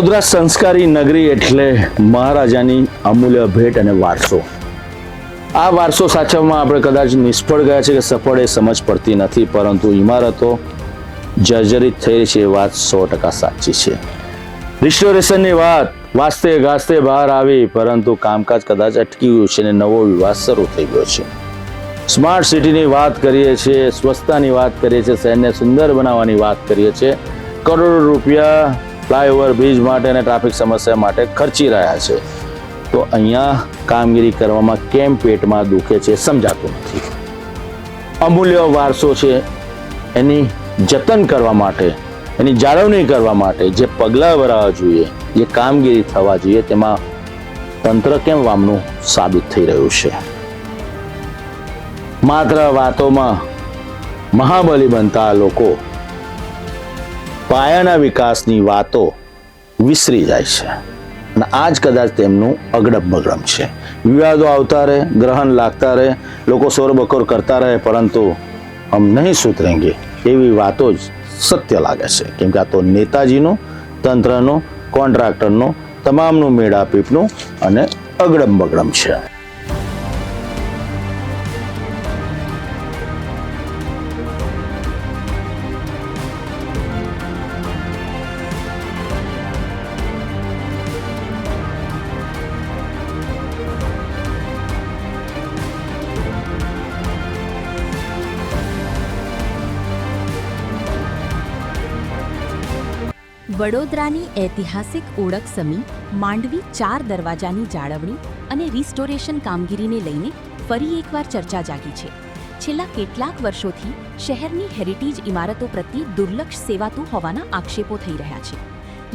વડોદરા સંસ્કારી નગરી એટલે મહારાજાની અમૂલ્ય ભેટ અને વારસો. આ વારસો સાચવવામાં આપણે કદાચ નિષ્ફળ ગયા છે કે સફળ એ સમજ પડતી નથી, પરંતુ ઇમારતો જર્જરિત થઈ છે એ વાત 100% સાચી છે. રિસ્ટોરેશનની વાત વાસ્તે ગાસ્તે બહાર આવી, પરંતુ કામકાજ કદાચ અટકી ગયું છે અને નવો વિવાદ શરૂ થઈ ગયો છે. સ્માર્ટ સિટીની વાત કરીએ છીએ, સ્વચ્છતાની વાત કરીએ છીએ, શહેરને સુંદર બનાવવાની વાત કરીએ છીએ. કરોડો રૂપિયા ફ્લાયઓવર, બ્રિજ માટે અને ટ્રાફિક સમસ્યા માટે ખર્ચી રહ્યા છે, તો અહીંયા કામગીરી કરવામાં કેમ પેટમાં દુખે છે સમજાતું નથી. અમૂલ્ય વારસો છે, એની જતન કરવા માટે, એની જાળવણી કરવા માટે જે પગલાં ભરવા જોઈએ, જે કામગીરી થવા જોઈએ, તેમાં તંત્ર કેમ વામનું સાબિત થઈ રહ્યું છે. માત્ર વાતોમાં મહાબલી બનતા લોકો પાયાના વિકાસની વાતો વિસરી જાય છે, અને આ જ કદાચ તેમનું અગડમ બગડમ છે. વિવાદો આવતા રહે, ગ્રહણ લાગતા રહે, લોકો શોરબકોર કરતા રહે, પરંતુ હમ નહીં સુધરેંગે એવી વાતો જ સત્ય લાગે છે. કેમ કે આ તો નેતાજીનું, તંત્રનું, કોન્ટ્રાક્ટરનું, તમામનું મેળાપીપનું અને અગડમ બગડમ છે. વડોદરાની ઐતિહાસિક ઓળખ સમી માંડવી 4 દરવાજાની જાળવણી અને રિસ્ટોરેશન કામગીરીને લઈને ફરી એકવાર ચર્ચા જાગી છે. છેલ્લા કેટલાક વર્ષોથી શહેરની હેરિટેજ ઇમારતો પ્રત્યે દુર્લક્ષ સેવાતું હોવાના આક્ષેપો થઈ રહ્યા છે.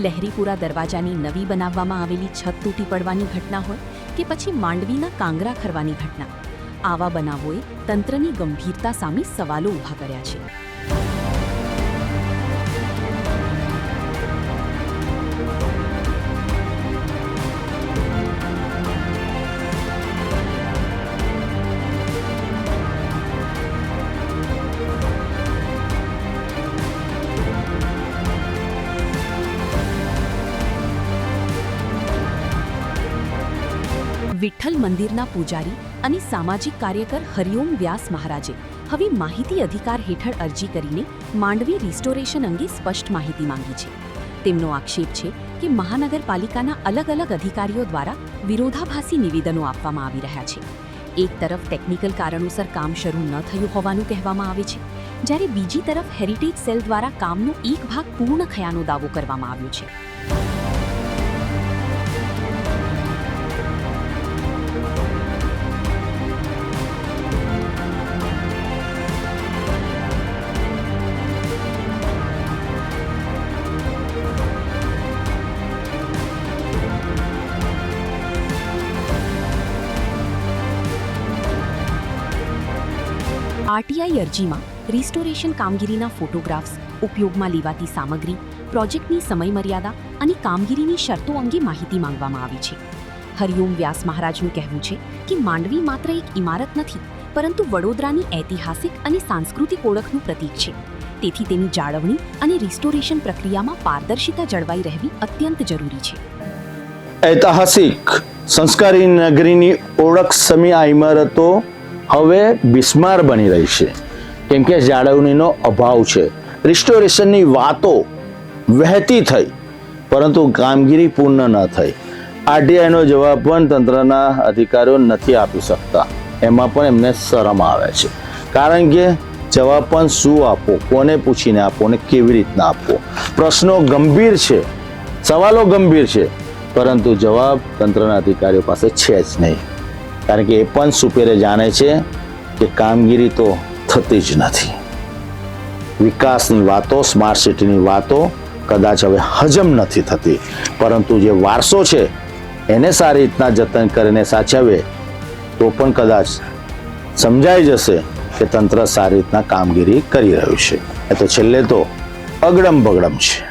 લહેરીપુરા દરવાજાની નવી બનાવવામાં આવેલી છત તૂટી પડવાની ઘટના હોય કે પછી માંડવીના કાંગરા ખરવાની ઘટના, આવા બનાવોએ તંત્રની ગંભીરતા સામે સવાલો ઊભા કર્યા છે. વિઠ્ઠલ મંદિરના પૂજારી અને સામાજિક કાર્યકર હરિઓમ વ્યાસ મહારાજે હવે માહિતી અધિકાર હેઠળ અરજી કરીને માંડવી રિસ્ટોરેશન અંગે સ્પષ્ટ માહિતી માંગી છે. તેમનો આક્ષેપ છે કે મહાનગરપાલિકાના અલગ અલગ અધિકારીઓ દ્વારા વિરોધાભાસી નિવેદનો આપવામાં આવી રહ્યા છે. એક તરફ ટેકનિકલ કારણોસર કામ શરૂ ન થયું હોવાનું કહેવામાં આવે છે, જ્યારે બીજી તરફ હેરિટેજ સેલ દ્વારા કામનો એક ભાગ પૂર્ણ થયાનો દાવો કરવામાં આવ્યો છે. આરટીઆઈ અરજીમાં રિસ્ટોરેશન કામગીરીના ફોટોગ્રાફ્સ, ઉપયોગમાં લેવાતી સામગ્રી, પ્રોજેક્ટની સમયમર્યાદા અને કામગીરીની શરતો અંગે માહિતી માંગવામાં આવી છે. હરિઓમ વ્યાસ મહારાજનું કહેવું છે કે માંડવી માત્ર એક ઇમારત નથી, પરંતુ વડોદરાની ઐતિહાસિક અને સાંસ્કૃતિક ઓળખનું પ્રતીક છે. તેથી તેની જાળવણી અને રિસ્ટોરેશન પ્રક્રિયામાં પારદર્શિતા જળવાઈ રહેવી અત્યંત જરૂરી છે. ઐતિહાસિક સંસ્કારી નગરીની ઓળખ સમી આ ઇમારતો હવે બિસ્માર બની રહી છે, કેમ કે જાળવણીનો અભાવ છે. રિસ્ટોરેશનની વાતો વહેતી થઈ, પરંતુ કામગીરી પૂર્ણ ન થઈ. આરટીઆઈનો જવાબ પણ તંત્રના અધિકારીઓ નથી આપી શકતા. એમાં પણ એમને શરમ આવે છે, કારણ કે જવાબ પણ શું આપવો, કોને પૂછીને આપવો અને કેવી રીતના આપવો. પ્રશ્નો ગંભીર છે, સવાલો ગંભીર છે, પરંતુ જવાબ તંત્રના અધિકારીઓ પાસે છે જ નહીં, કારણ કે એ પણ સુપેરે જાણે છે કે કામગીરી તો થતી જ નથી. વિકાસની વાતો, સ્માર્ટ સિટીની વાતો કદાચ હવે હજમ નથી થતી, પરંતુ જે વારસો છે એને સારી રીતના જતન કરીને સાચવે તો પણ કદાચ સમજાઈ જશે કે તંત્ર સારી રીતના કામગીરી કરી રહ્યું છે. એ તો છેલ્લે તો અગડમ બગડમ છે.